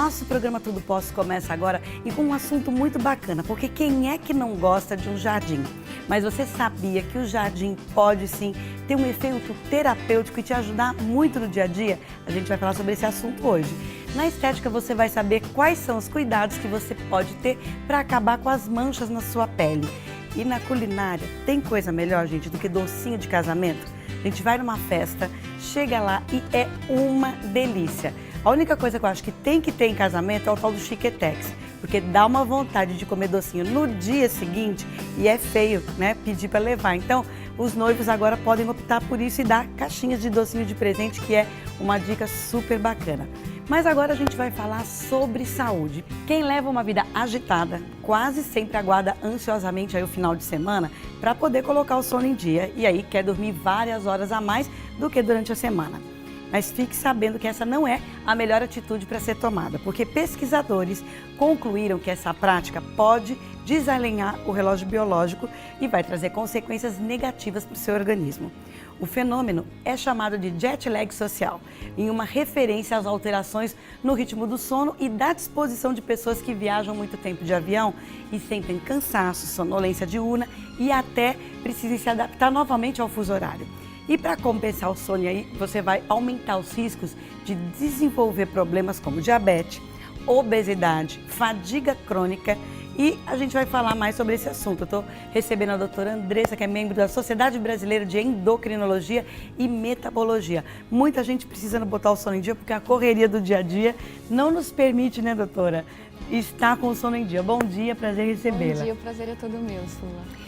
Nosso programa Tudo Posso começa agora e com um assunto muito bacana, porque quem é que não gosta de um jardim? Mas você sabia que o jardim pode sim ter um efeito terapêutico e te ajudar muito no dia a dia? A gente vai falar sobre esse assunto hoje. Na estética você vai saber quais são os cuidados que você pode ter para acabar com as manchas na sua pele. E na culinária, tem coisa melhor, gente, do que docinho de casamento? A gente vai numa festa, chega lá e é uma delícia. A única coisa que eu acho que tem que ter em casamento é o tal do chiquetex, porque dá uma vontade de comer docinho no dia seguinte e é feio, né, pedir para levar. Então, os noivos agora podem optar por isso e dar caixinhas de docinho de presente, que é uma dica super bacana. Mas agora a gente vai falar sobre saúde. Quem leva uma vida agitada, quase sempre aguarda ansiosamente aí o final de semana para poder colocar o sono em dia e aí quer dormir várias horas a mais do que durante a semana. Mas fique sabendo que essa não é a melhor atitude para ser tomada, porque pesquisadores concluíram que essa prática pode desalinhar o relógio biológico e vai trazer consequências negativas para o seu organismo. O fenômeno é chamado de jet lag social, em uma referência às alterações no ritmo do sono e da disposição de pessoas que viajam muito tempo de avião e sentem cansaço, sonolência diurna e até precisam se adaptar novamente ao fuso horário. E para compensar o sono aí, você vai aumentar os riscos de desenvolver problemas como diabetes, obesidade, fadiga crônica e a gente vai falar mais sobre esse assunto. Eu estou recebendo a doutora Andressa, que é membro da Sociedade Brasileira de Endocrinologia e Metabologia. Muita gente precisando botar o sono em dia porque a correria do dia a dia não nos permite, né, doutora, estar com o sono em dia. Bom dia, prazer em recebê-la. Bom dia, o prazer é todo meu, Sula.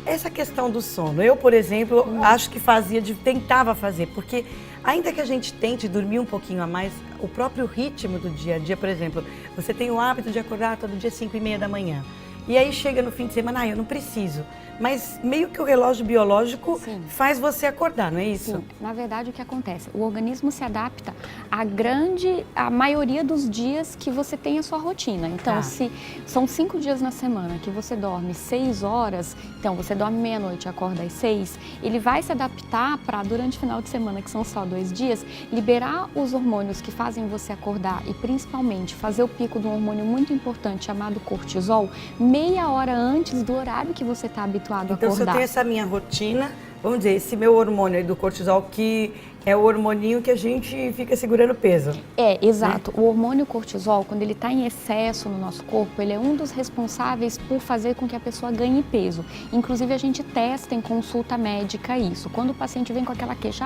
Essa questão do sono, eu, por exemplo, acho que tentava fazer, porque ainda que a gente tente dormir um pouquinho a mais, o próprio ritmo do dia a dia, por exemplo, você tem o hábito de acordar todo dia às 5h30 da manhã, e aí chega no fim de semana, eu não preciso, mas meio que o relógio biológico Sim. faz você acordar, não é isso? Sim, na verdade o que acontece? O organismo se adapta à maioria dos dias que você tem a sua rotina. Então, se são 5 dias na semana que você dorme 6 horas, então você dorme meia-noite e acorda às 6, ele vai se adaptar para, durante o final de semana, que são só 2 dias, liberar os hormônios que fazem você acordar e principalmente fazer o pico de um hormônio muito importante chamado cortisol, meia hora antes do horário que você está habituado a acordar. Então, se eu tenho essa minha rotina, vamos dizer, esse meu hormônio aí do cortisol, que é o hormoninho que a gente fica segurando peso. É, exato. O hormônio cortisol, quando ele está em excesso no nosso corpo, ele é um dos responsáveis por fazer com que a pessoa ganhe peso. Inclusive, a gente testa em consulta médica isso. Quando o paciente vem com aquela queixa,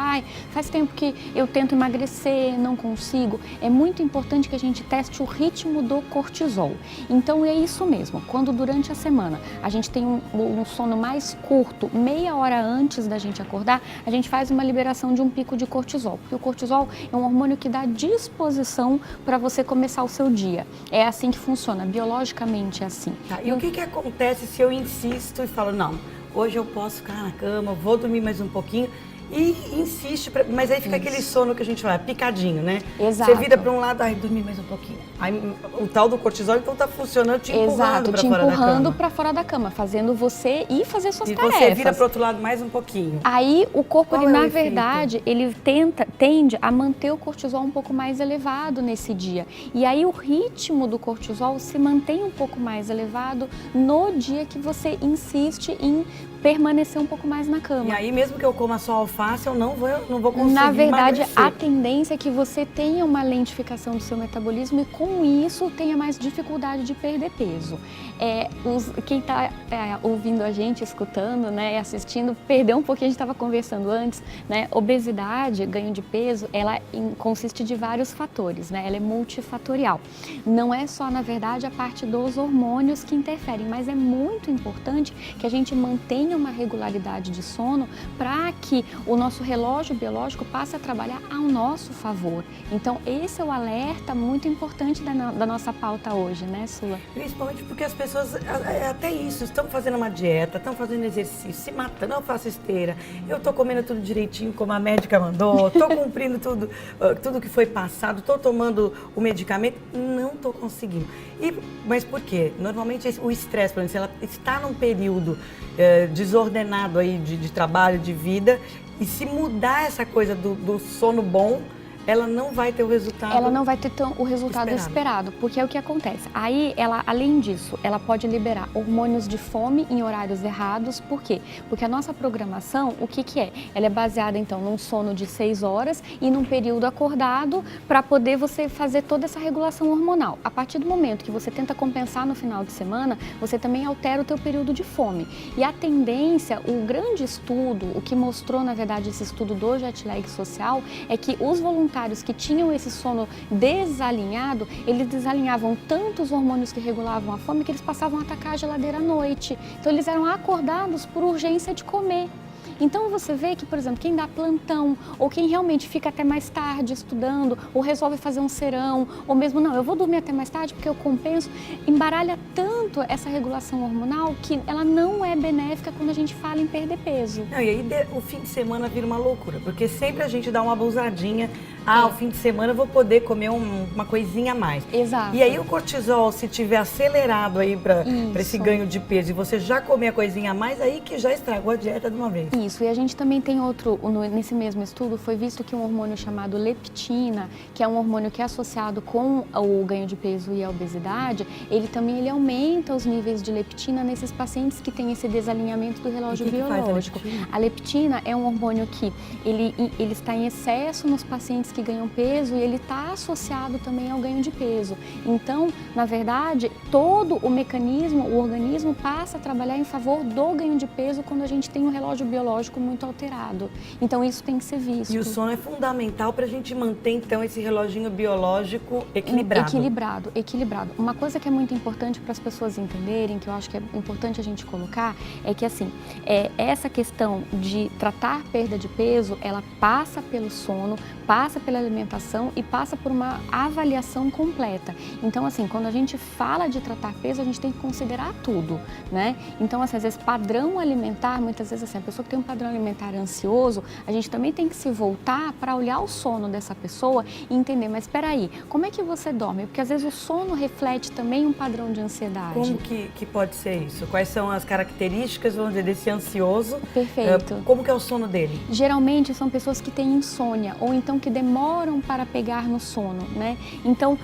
faz tempo que eu tento emagrecer, não consigo, é muito importante que a gente teste o ritmo do cortisol. Então, é isso mesmo. Quando durante a semana a gente tem um sono mais curto, meia hora antes da gente acordar, a gente faz uma liberação de um pico de cortisol, porque o cortisol é um hormônio que dá disposição para você começar o seu dia. É assim que funciona, biologicamente é assim. E o que acontece se eu insisto e falo, não, hoje eu posso ficar na cama, vou dormir mais um pouquinho, e insiste, mas aí fica aquele sono que a gente fala, picadinho, né? Exato. Você vira para um lado, dormir mais um pouquinho. Aí o tal do cortisol, então tá funcionando, te empurrando para fora da cama. Te empurrando para fora da cama, fazendo você ir fazer suas tarefas. E você vira para outro lado mais um pouquinho. Aí o corpo, Qual na verdade, ele tende a manter o cortisol um pouco mais elevado nesse dia. E aí o ritmo do cortisol se mantém um pouco mais elevado no dia que você insiste em permanecer um pouco mais na cama. E aí, mesmo que eu coma só alface, eu não vou conseguir Na verdade, emagrecer. a tendência é que você tenha uma lentificação do seu metabolismo e, com isso, tenha mais dificuldade de perder peso. Quem está ouvindo a gente, escutando, né, assistindo, perdeu um pouquinho, a gente estava conversando antes, né? Obesidade, ganho de peso, ela consiste de vários fatores, né? Ela é multifatorial. Não é só, na verdade, a parte dos hormônios que interferem, mas é muito importante que a gente mantenha uma regularidade de sono para que o nosso relógio biológico passe a trabalhar ao nosso favor. Então, esse é o alerta muito importante da nossa pauta hoje, né, Sula? Principalmente porque as pessoas, até isso, estão fazendo uma dieta, estão fazendo exercício, se matando, eu faço esteira, eu estou comendo tudo direitinho como a médica mandou, estou cumprindo tudo que foi passado, estou tomando o medicamento, não estou conseguindo. Mas por quê? Normalmente o estresse, por exemplo, ela está num período desordenado aí de trabalho, de vida, e se mudar essa coisa do sono bom, ela não vai ter o resultado... Ela não vai ter o resultado esperado, porque é o que acontece. Aí, ela, além disso, ela pode liberar hormônios de fome em horários errados. Por quê? Porque a nossa programação, o que é? Ela é baseada, então, num sono de 6 horas e num período acordado para poder você fazer toda essa regulação hormonal. A partir do momento que você tenta compensar no final de semana, você também altera o teu período de fome. E a tendência, o grande estudo, o que mostrou, na verdade, esse estudo do jet lag social, é que os voluntários que tinham esse sono desalinhado, eles desalinhavam tanto os hormônios que regulavam a fome que eles passavam a atacar a geladeira à noite. Então eles eram acordados por urgência de comer. Então você vê que, por exemplo, quem dá plantão ou quem realmente fica até mais tarde estudando ou resolve fazer um serão ou mesmo não, eu vou dormir até mais tarde porque eu compenso, embaralha tanto essa regulação hormonal que ela não é benéfica quando a gente fala em perder peso. Não, e aí o fim de semana vira uma loucura, porque sempre a gente dá uma abusadinha, o fim de semana eu vou poder comer uma coisinha a mais. Exato. E aí o cortisol, se tiver acelerado aí para esse ganho de peso e você já comer a coisinha a mais, aí que já estragou a dieta de uma vez. Isso, e a gente também tem outro, nesse mesmo estudo foi visto que um hormônio chamado leptina, que é um hormônio que é associado com o ganho de peso e a obesidade, ele aumenta os níveis de leptina nesses pacientes que têm esse desalinhamento do relógio biológico. A leptina é um hormônio que ele está em excesso nos pacientes que ganham peso e ele está associado também ao ganho de peso. Então, na verdade, todo o mecanismo, o organismo passa a trabalhar em favor do ganho de peso quando a gente tem um relógio biológico muito alterado. Então, isso tem que ser visto. E o sono é fundamental para a gente manter, então, esse reloginho biológico equilibrado. Equilibrado. Uma coisa que é muito importante para as pessoas entenderem, que eu acho que é importante a gente colocar, é que, assim, essa questão de tratar perda de peso, ela passa pelo sono, passa pela alimentação e passa por uma avaliação completa. Então, assim, quando a gente fala de tratar peso, a gente tem que considerar tudo, né? Então, assim, às vezes, padrão alimentar, muitas vezes, assim, a pessoa que tem um padrão alimentar ansioso, a gente também tem que se voltar para olhar o sono dessa pessoa e entender, mas espera aí, como é que você dorme? Porque, às vezes, o sono reflete também um padrão de ansiedade. Como que pode ser isso? Quais são as características, vamos dizer, desse ansioso? Perfeito. Como que é o sono dele? Geralmente, são pessoas que têm insônia ou então que demoram para pegar no sono, né? Então,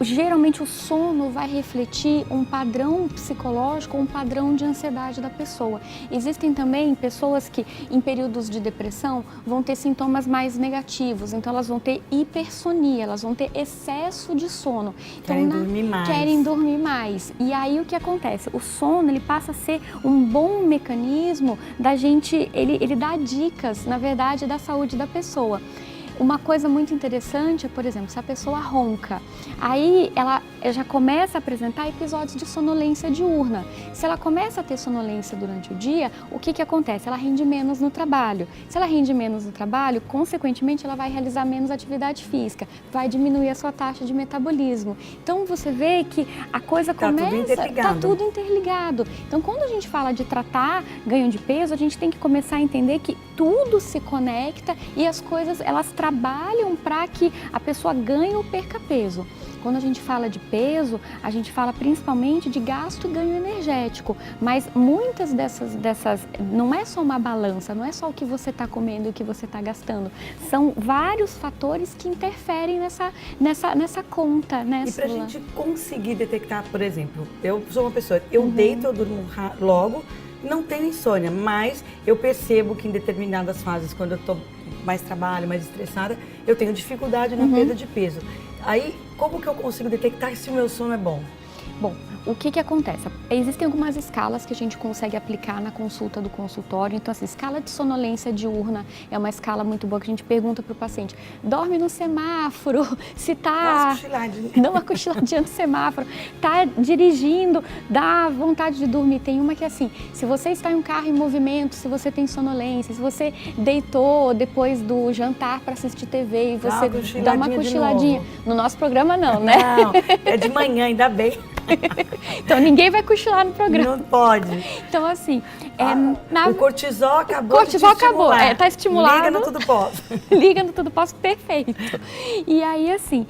geralmente o sono vai refletir um padrão psicológico, um padrão de ansiedade da pessoa. Existem também pessoas que em períodos de depressão vão ter sintomas mais negativos, então elas vão ter hipersonia, elas vão ter excesso de sono. Então, querem dormir mais. E aí o que acontece? O sono, ele passa a ser um bom mecanismo da gente, ele dá dicas, na verdade, da saúde da pessoa. Uma coisa muito interessante é, por exemplo, se a pessoa ronca, aí ela já começa a apresentar episódios de sonolência diurna. Se ela começa a ter sonolência durante o dia, o que acontece? Ela rende menos no trabalho. Se ela rende menos no trabalho, consequentemente, ela vai realizar menos atividade física, vai diminuir a sua taxa de metabolismo. Então, você vê que a coisa começa... Está tudo interligado. Então, quando a gente fala de tratar ganho de peso, a gente tem que começar a entender que tudo se conecta e as coisas, elas trabalham para que a pessoa ganhe ou perca peso. Quando a gente fala de peso, a gente fala principalmente de gasto e ganho energético, mas muitas dessas não é só uma balança, não é só o que você está comendo e o que você está gastando, são vários fatores que interferem nessa conta. Né, e para a gente conseguir detectar, por exemplo, eu sou uma pessoa, eu deito, eu durmo logo, não tenho insônia, mas eu percebo que em determinadas fases, quando eu estou mais trabalho, mais estressada, eu tenho dificuldade na perda de peso. Aí, como que eu consigo detectar se o meu sono é bom? Bom, o que acontece? Existem algumas escalas que a gente consegue aplicar na consulta do consultório. Então, assim, escala de sonolência diurna é uma escala muito boa que a gente pergunta para o paciente: dorme no semáforo, se tá... Dá uma cochiladinha no semáforo, tá dirigindo, dá vontade de dormir. Tem uma que é assim: se você está em um carro em movimento, se você tem sonolência, se você deitou depois do jantar para assistir TV e você dá uma cochiladinha. No nosso programa não, né? Não, é de manhã, ainda bem. Então ninguém vai cochilar no programa. Não pode. Então assim, o cortisol acabou. Cortisol acabou, tá estimulado. Liga no Tudo Posso. Liga no Tudo Posso, perfeito. E aí assim,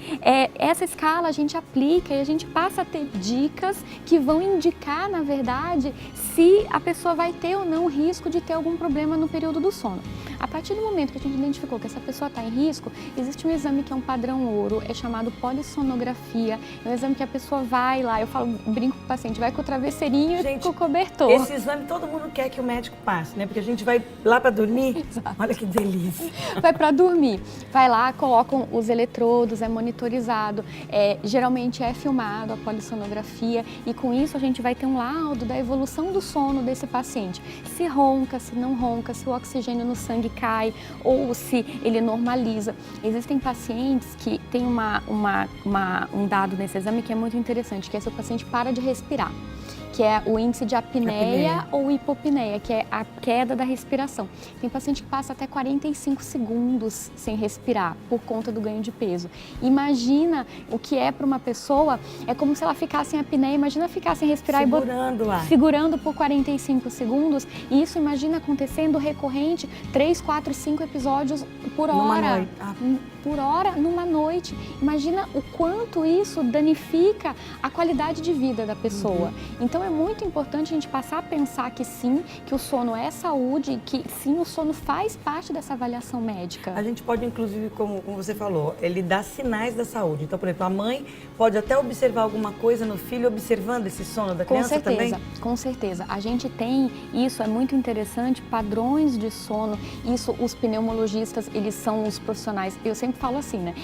essa escala a gente aplica e a gente passa a ter dicas que vão indicar, na verdade, se a pessoa vai ter ou não risco de ter algum problema no período do sono. A partir do momento que a gente identificou que essa pessoa está em risco, existe um exame que é um padrão ouro, é chamado polissonografia. É um exame que a pessoa vai lá, eu brinco com o paciente, vai com o travesseirinho e com o cobertor. Esse exame todo mundo quer que o médico passe, né? Porque a gente vai lá para dormir. Exato. Olha que delícia. Vai para dormir. Vai lá, colocam os eletrodos, é monitorizado, geralmente é filmado a polissonografia e com isso a gente vai ter um laudo da evolução do sono desse paciente. Se ronca, se não ronca, se o oxigênio no sangue cai ou se ele normaliza. Existem pacientes que têm um dado nesse exame que é muito interessante, que é se o paciente para de respirar, que é o índice de apneia ou hipopneia, que é a queda da respiração. Tem paciente que passa até 45 segundos sem respirar por conta do ganho de peso. Imagina o que é para uma pessoa, é como se ela ficasse em apneia, imagina ficar sem respirar segurando por 45 segundos, e isso imagina acontecendo recorrente 3, 4, 5 episódios por hora. Por hora, numa noite. Imagina o quanto isso danifica a qualidade de vida da pessoa. Então é muito importante a gente passar a pensar que sim, que o sono é saúde, que sim, o sono faz parte dessa avaliação médica. A gente pode, inclusive, como você falou, ele dá sinais da saúde. Então, por exemplo, a mãe pode até observar alguma coisa no filho, observando esse sono da criança também? Com certeza. A gente tem, isso é muito interessante, padrões de sono. Isso, os pneumologistas, eles são os profissionais. Eu sempre falo assim, né?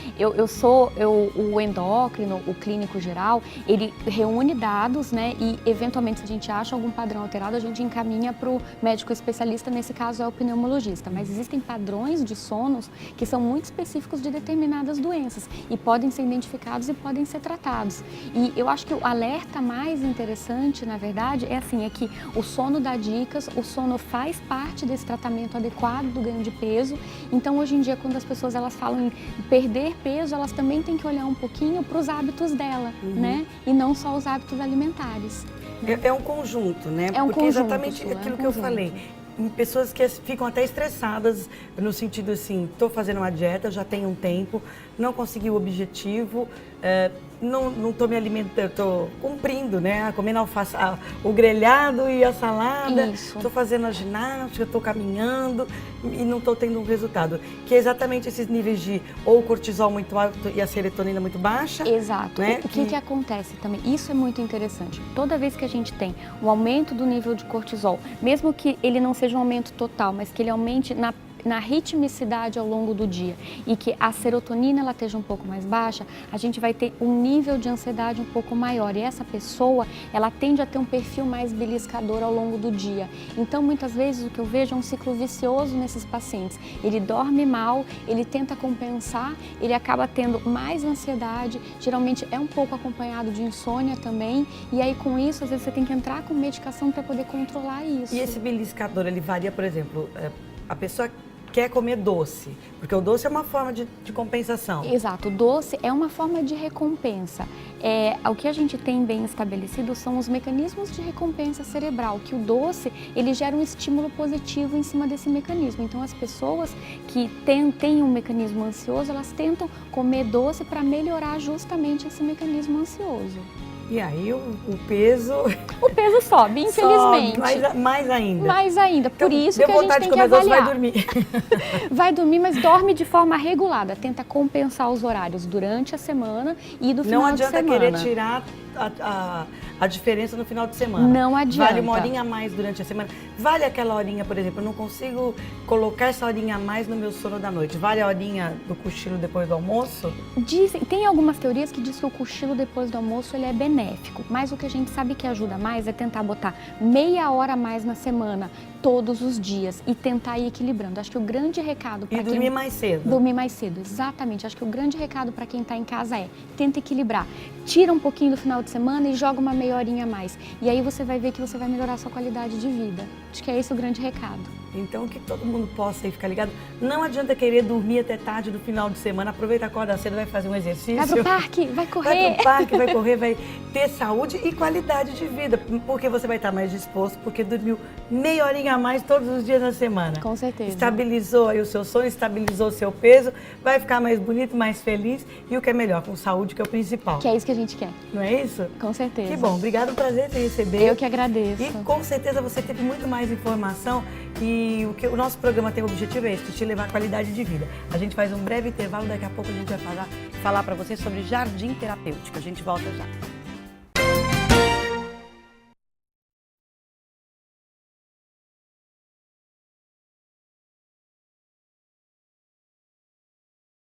O endócrino, o clínico geral, ele reúne dados, né? E, eventualmente, se a gente acha algum padrão alterado, a gente encaminha para o médico especialista, nesse caso é o pneumologista. Mas existem padrões de sonos que são muito específicos de determinadas doenças e podem ser identificados e podem ser tratados. E eu acho que o alerta mais interessante, na verdade, é que o sono dá dicas, o sono faz parte desse tratamento adequado do ganho de peso. Então, hoje em dia, quando as pessoas elas falam em perder peso, elas também têm que olhar um pouquinho para os hábitos dela, né? E não só os hábitos alimentares. É um conjunto, né? É um Porque conjunto, exatamente aquilo que eu falei. Em pessoas que ficam até estressadas, no sentido assim, estou fazendo uma dieta, já tem um tempo, não consegui o objetivo, não estou me alimentando, estou cumprindo, né? Comendo alface, o grelhado e a salada, estou fazendo a ginástica, estou caminhando e não estou tendo um resultado. Que é exatamente esses níveis de ou cortisol muito alto e a serotonina muito baixa. Exato. Né? O que acontece também? Isso é muito interessante. Toda vez que a gente tem um aumento do nível de cortisol, mesmo que ele não seja um aumento total, mas que ele aumente na ritmicidade ao longo do dia e que a serotonina ela esteja um pouco mais baixa, a gente vai ter um nível de ansiedade um pouco maior e essa pessoa, ela tende a ter um perfil mais beliscador ao longo do dia. Então, muitas vezes, o que eu vejo é um ciclo vicioso nesses pacientes. Ele dorme mal, ele tenta compensar, ele acaba tendo mais ansiedade, geralmente é um pouco acompanhado de insônia também, e aí com isso, às vezes você tem que entrar com medicação para poder controlar isso. E esse beliscador, ele varia, por exemplo, a pessoa quer comer doce, porque o doce é uma forma de compensação. Exato, o doce é uma forma de recompensa. O que a gente tem bem estabelecido são os mecanismos de recompensa cerebral, que o doce, ele gera um estímulo positivo em cima desse mecanismo. Então, as pessoas que têm um mecanismo ansioso, elas tentam comer doce para melhorar justamente esse mecanismo ansioso. E aí o peso... O peso sobe, infelizmente. Sobe, mais ainda. Mais ainda, por então, isso que a gente tem que avaliar. Doce, vai dormir. Vai dormir, mas dorme de forma regulada. Tenta compensar os horários durante a semana e do final de semana. Não adianta querer tirar a diferença no final de semana. Não adianta. Vale uma horinha a mais durante a semana. Vale aquela horinha, por exemplo, eu não consigo colocar essa horinha a mais no meu sono da noite. Vale a horinha do cochilo depois do almoço? Tem algumas teorias que dizem que o cochilo depois do almoço ele é benéfico, mas o que a gente sabe que ajuda mais é tentar botar meia hora a mais na semana, todos os dias e tentar ir equilibrando. Acho que o grande recado para quem... E dormir mais cedo. Dormir mais cedo, exatamente. Acho que o grande recado para quem está em casa é, tenta equilibrar. Tira um pouquinho do final de semana e joga uma meia horinha a mais. E aí você vai ver que você vai melhorar a sua qualidade de vida. Acho que é esse o grande recado. Então, que todo mundo possa aí ficar ligado. Não adianta querer dormir até tarde no final de semana. Aproveita, acorda cedo, vai fazer um exercício. Vai pro parque, vai correr. Vai pro parque, vai correr, vai ter saúde e qualidade de vida. Porque você vai estar mais disposto, porque dormiu meia horinha a mais todos os dias da semana. Com certeza. Estabilizou aí o seu sono, estabilizou o seu peso, vai ficar mais bonito, mais feliz e o que é melhor, com saúde, que é o principal. Que é isso que a gente quer. Não é isso? Com certeza. Que bom, obrigado, um prazer te receber. Eu que agradeço. E com certeza você teve muito mais informação e o nosso programa tem o objetivo é esse, te levar a qualidade de vida. A gente faz um breve intervalo, daqui a pouco a gente vai falar para você sobre jardim terapêutico. A gente volta já.